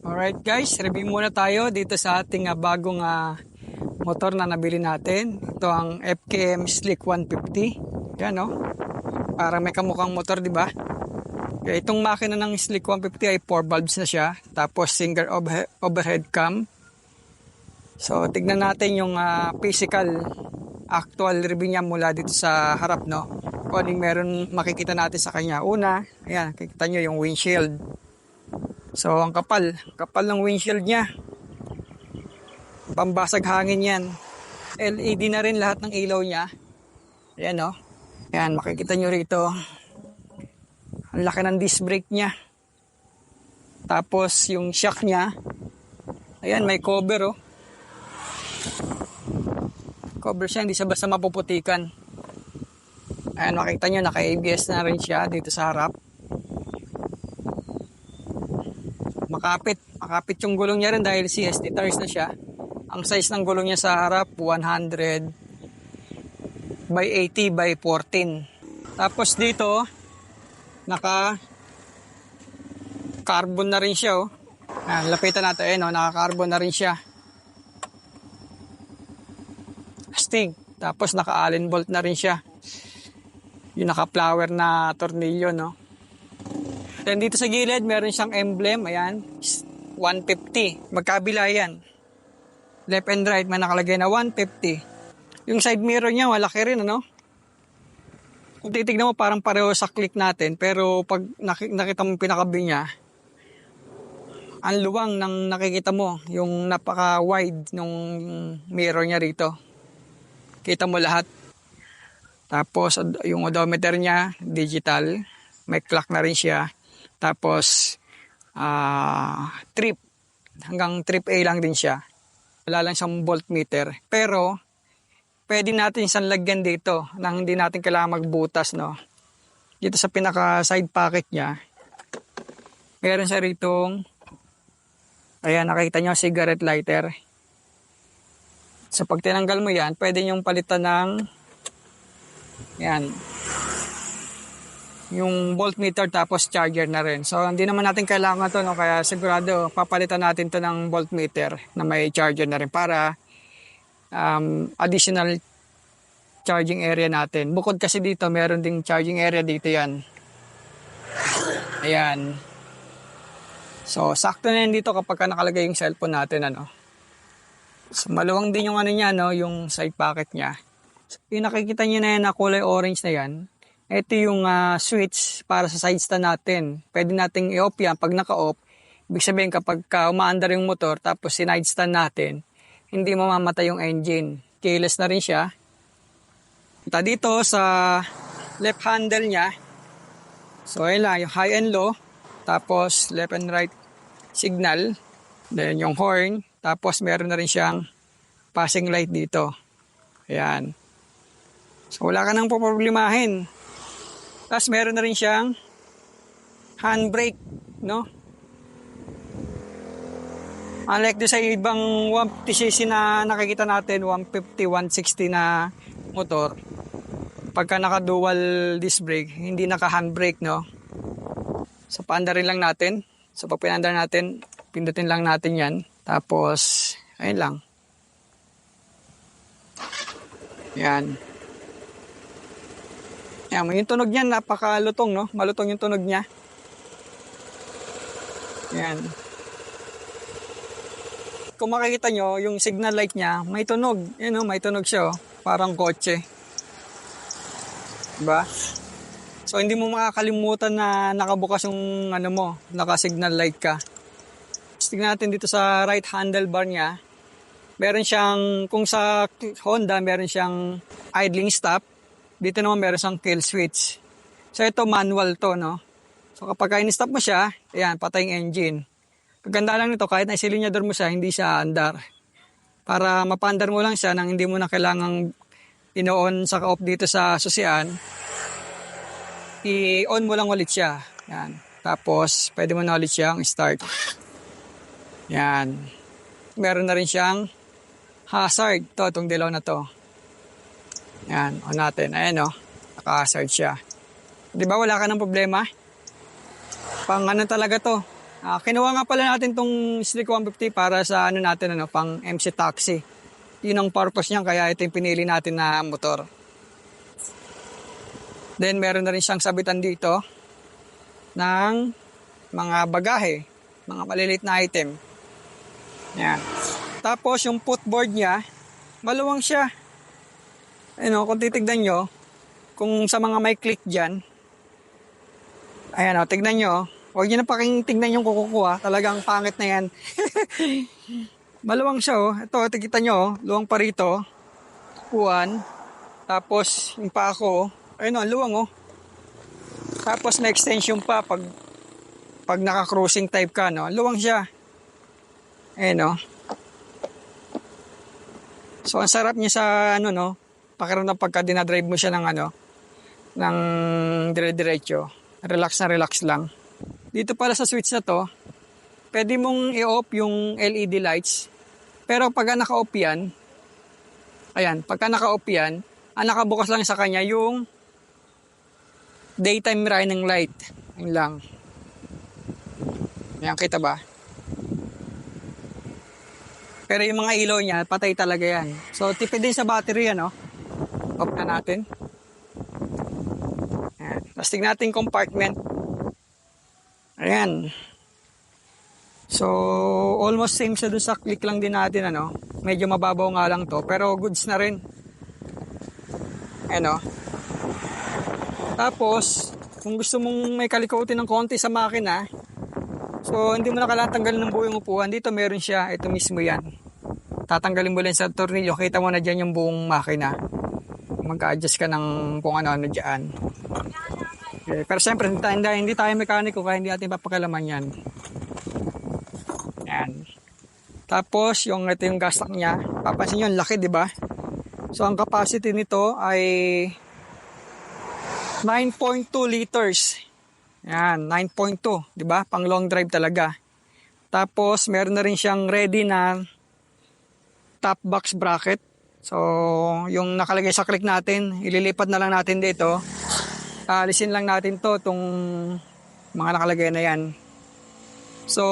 Alright guys, review muna tayo dito sa ating bagong motor na nabili natin. Ito ang FKM Slick 150. Yan oh. Parang may kamukhang motor, di ba? Kaya itong makina ng Slick 150 ay 4 valves na siya. Tapos single overhead cam. So tignan natin yung physical actual review niya mula dito sa harap, no? Kung anong meron makikita natin sa kanya. Una, ayan, kikita nyo yung windshield. So, ang kapal ng windshield niya. Pambasag hangin yan. LED na rin lahat ng ilaw niya. Ayan o. Ayan, makikita nyo rito. Ang laki ng disc brake niya. Tapos, yung shock niya. Ayan, may cover o. Cover siya, hindi siya basta mapuputikan. Ayan, makikita nyo, naka-ABS na rin siya dito sa harap. Makapit yung gulong niya rin dahil CST tires na siya. Ang size ng gulong niya sa harap 100 by 80 by 14. Tapos dito naka carbon na rin siya oh. Lapitan natin naka-carbon na rin siya. Astig. Tapos naka Allen bolt na rin siya. Yung naka-flower na tornilyo no. Then dito sa gilid, meron siyang emblem. Ayan, 150. Magkabila yan. Left and right, may nakalagay na 150. Yung side mirror niya, malaki rin, ano? Kung titignan mo, parang pareho sa click natin. Pero pag nakita mo pinakabi niya, ang luwang ng nakikita mo. Yung napaka-wide nung mirror niya rito. Kita mo lahat. Tapos, yung odometer niya, digital. May clock na rin siya. Tapos, trip. Hanggang trip A lang din siya. Wala lang siyang voltmeter. Pero, pwede natin siyang lagyan dito nang hindi natin kailangan magbutas, no? Dito sa pinaka-side pocket niya, meron siya ritong, ayan, nakita nyo, cigarette lighter. So, pag tinanggal mo yan, pwede nyong palitan ng, yan, yung voltmeter tapos charger na rin. So, hindi naman natin kailangan to, no? Kaya sigurado, papalitan natin to ng voltmeter na may charger na rin para additional charging area natin. Bukod kasi dito, meron ding charging area dito yan. Ayan. So, sakto na yan dito kapag nakalagay yung cellphone natin, ano. So, maluwang din yung ano niya, no? Yung side pocket niya. So, yung nakikita nyo na yan na kulay orange na yan, ito yung switch para sa side stand natin. Pwede nating i-off yan. Pag naka-off, ibig sabihin kapag umaandar yung motor tapos sinide stand natin, hindi mamamatay yung engine. Keyless na rin siya. Ito dito sa left handle niya. So ayun lang, yung high and low. Tapos left and right signal. Then yung horn. Tapos meron na rin siyang passing light dito. Ayan. So wala ka nang poproblemahin. Tapos meron na rin siyang handbrake, no? Unlike doon sa ibang 150cc na nakikita natin, 150, 160 na motor, pagka naka-dual disc brake, hindi naka-handbrake, no? So, paandarin lang natin. So, pag pinandar natin, pindutin lang natin yan. Tapos, ayun lang. Yan. Yan, yung tunog niya, napakalutong, no? Malutong yung tunog niya. Yan. Kung makikita nyo, yung signal light niya, may tunog. Yan, no? May tunog siya, oh. Parang kotse. Diba? So, hindi mo makakalimutan na nakabukas yung, ano mo, naka-signal light ka. Tignan natin dito sa right handlebar niya. Meron siyang, kung sa Honda, meron siyang idling stop. Dito naman meron siyang kill switch. So ito manual to, no? So kapag in-stop mo siya, ayan, patay yung engine. Kaganda lang nito, kahit na isilinyador mo siya, hindi siya andar. Para mapandar mo lang siya nang hindi mo na kailangang ino-on sa off dito sa susian, i-on mo lang ulit siya. Ayan. Tapos, pwede mo na ulit siyang start. Ayan. Meron na rin siyang hazard. Ito, itong dilaw na to. Yan, on natin. Ayan o, naka-hazard siya. Di ba wala ka ng problema? Pang ano talaga to? Kinuha nga pala natin tong Streak 150 para sa ano natin, pang MC Taxi. Yun ang purpose niya, kaya ito yung pinili natin na motor. Then meron na rin siyang sabitan dito ng mga bagahe, mga maliliit na item. Yan. Tapos yung footboard niya, maluwang siya. Kung titignan nyo, kung sa mga may click dyan, ayan tignan nyo. Huwag nyo na tingnan yung kukuha. Talagang pangit na yan. Maluwang siya. Ito, tigita nyo. Luwang pa rito. Kuwan. Tapos, yung pa ako. Ayun luwang Tapos, may extension pa. Pag naka-cruising type ka, luwang siya. Ayun So, ang sarap niya sa, pakiramdam pagka dinadrive mo siya ng dire-diretso. Relax na relax lang. Dito pala sa switch na to, pwede mong i-off yung LED lights. Pero pagka naka-off yan, pagka naka-off yan, ang nakabukas lang sa kanya yung daytime running light. Yun lang. Ayan, kita ba? Pero yung mga ilaw niya, patay talaga yan. So, tipid din sa battery Off na natin. Ayan. Tapos tignan natin compartment. Ayan. So, almost same sa dun sa click lang din natin, Medyo mababaw nga lang to, pero goods na rin. Ayan, Tapos, kung gusto mong may kalikutin ng konti sa makina, so, hindi mo na kailangan tanggalin ng buong upuan. Dito meron siya, ito mismo yan. Tatanggalin mo lang sa tornilyo, kita mo na dyan yung buong makina. Mag-adjust ka ng kung ano-ano dyan. Okay. Pero siyempre, hindi tayo mekaniko kaya hindi natin papakalaman yan. Yan. Tapos, ito yung gas tank niya. Papansin nyo, ang laki, di ba? So, ang capacity nito ay 9.2 liters. Yan, 9.2, di ba? Pang long drive talaga. Tapos, meron na rin siyang ready na top box bracket. So, yung nakalagay sa click natin, ililipat na lang natin dito. Alisin lang natin itong mga nakalagay na yan. So,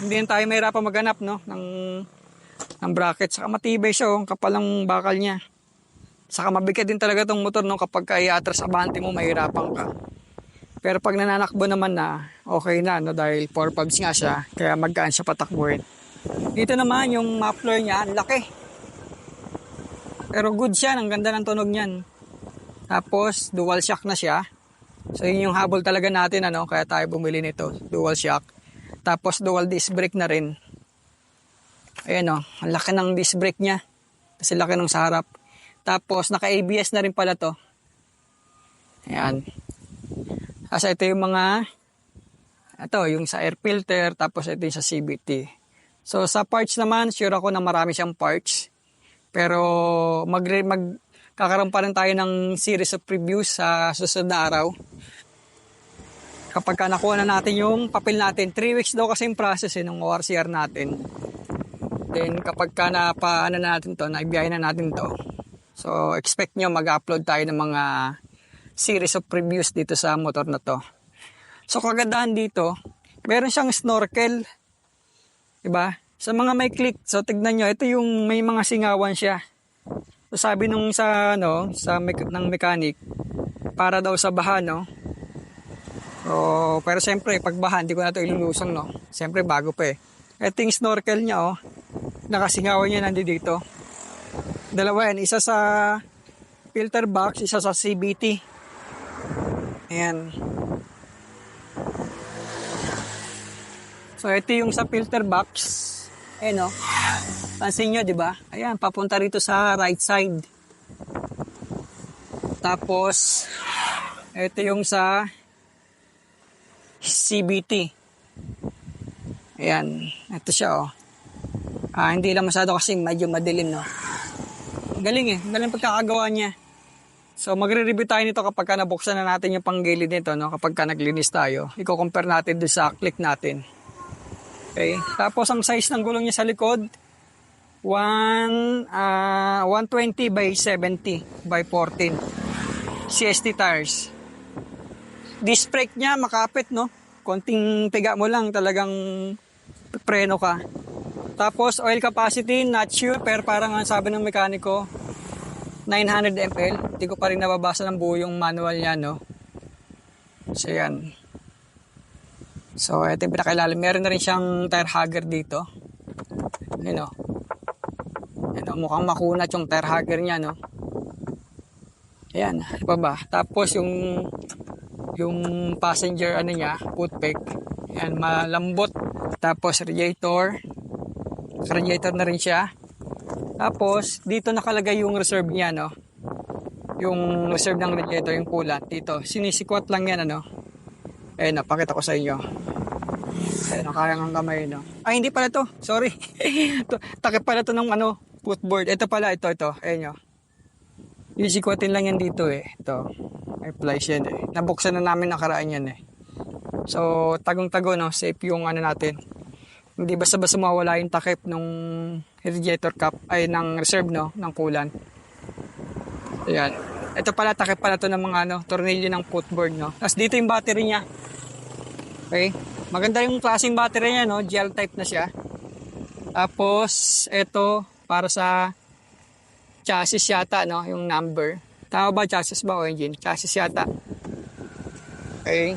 hindi tayo mahirapan maghanap ng bracket. Saka matibay siya, kapal ang bakal niya. Saka mabigat din talaga itong motor kapag i-atras abante mo, mahirapan ka. Pero pag nananakbo naman na, okay na dahil 4 pubs nga siya, kaya magkaan siya patakbuhin. Dito naman yung muffler niya, ang laki. Pero good siya, ang ganda ng tunog niyan. Tapos, dual shock na siya. So, yun yung habol talaga natin, kaya tayo bumili nito. Dual shock. Tapos, dual disc brake na rin. Ayan, ang laki ng disc brake niya. Kasi laki ng sa harap. Tapos, naka-ABS na rin pala to. Ayan. Kasi ito yung yung sa air filter. Tapos, ito yung sa CVT. So, sa parts naman, sure ako na marami siyang parts. Pero, kakaroon pa rin tayo ng series of previews sa susunod na araw. Kapag nakuha na natin yung papel natin, 3 weeks daw kasi yung process ng ORCR natin. Then kapag napaano natin to, naibiyahin na natin to. So expect nyo mag-upload tayo ng mga series of previews dito sa motor na to. So kagandahan dito, meron siyang snorkel. Diba? Sa mga may click, so tignan nyo, ito yung may mga singawan siya. So sabi nung ng mechanic, para daw sa baha, So, pero siyempre, pag baha, hindi ko na ito ilulusong, Siyempre, bago pa eh. Ito yung snorkel niya, nakasingawan niya nandito. Dalawa yan, isa sa filter box, isa sa CVT. Ayan. So, ito yung sa filter box. Ayan, pansin nyo, di ba? Ayan, papunta rito sa right side. Tapos, ito yung sa CVT. Ayan, ito siya, hindi lang masyado kasi medyo madilim, Galing galing pagkakagawa niya. So, magre-review tayo nito kapag nabuksan na natin yung panggilid nito, Kapag naglinis tayo. I-compare natin doon sa click natin. Okay. Tapos, ang size ng gulong niya sa likod, 120 by 70 by 14. CST tires. Disc brake niya, makapit, konting piga mo lang talagang preno ka. Tapos oil capacity, not sure, pero parang ang sabi ng mekaniko, 900 ml. Hindi ko pa rin nababasa ng buo yung manual niya, no? So, yan. So, ito yung pinakailalim. Meron na rin siyang tire hugger dito. Yun, no? Yan, no? Mukhang makunat yung tire hugger niya, no? Ayan, ano pa ba? Tapos, yung passenger, ano niya, footpeg. Yan, malambot. Tapos, radiator. Radiator na rin siya. Tapos, dito nakalagay yung reserve niya, no? Yung reserve ng radiator, yung coolant. Dito, sinisikwat lang yan, ano? Ayun, napakita ko sa inyo. Ayun, kaya ng kamay, no? Ay, hindi pala to. Sorry. Takip pala to ng, ano, footboard. Ito pala, ito. Ayun, no? Yung sikwatin lang yan dito, eh. Ito. May plies yan, eh. Nabuksan na namin nakaraan yan, eh. So, tagong-tago, no? Safe yung, ano natin. Hindi basta-basta mawala yung takip nung radiator cap ay ng reserve, no, ng coolant. Ayan. Ito pala, takip pala to ng mga ano, tornilyo ng footboard, no. Tapos dito yung battery niya. Okay? Maganda yung klaseng battery niya, no. Gel type na siya. Tapos ito para sa chassis yata, no, yung number. Tama ba, chassis ba o engine? Chassis yata. Okay.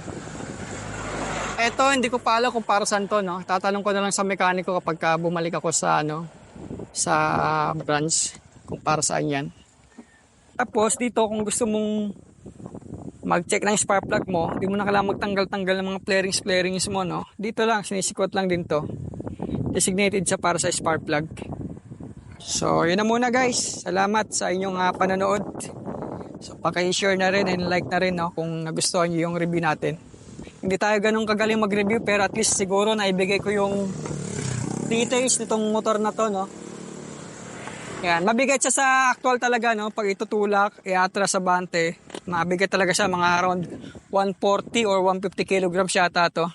Eto, hindi ko pa alam kung para saan to, no? Tatanong ko na lang sa mekaniko kapag bumalik ako sa, ano, sa branch kung para saan yan. Tapos, dito, kung gusto mong mag-check ng spark plug mo, hindi mo na kailangan magtanggal-tanggal ng mga flarings mo, no? Dito lang, sinisikot lang din to. Designated siya para sa spark plug. So, yun na muna, guys. Salamat sa inyong panonood. So, paki-share na rin and like na rin, no, kung nagustuhan nyo yung review natin. Hindi tayo ganun kagaling mag-review, pero at least siguro naibigay ko yung details nitong motor na to, no? Yan, mabigat siya sa actual talaga, no? Pag itutulak, iatras sa bante, mabigat talaga siya, mga around 140 or 150 kilograms yata to.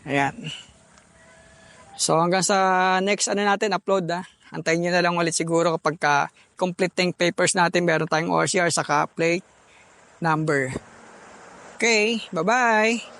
Ayan. So hanggang sa next natin upload, antayin nyo na lang ulit siguro kapag complete yung papers natin, meron tayong ORCR saka plate number. Okay, bye-bye!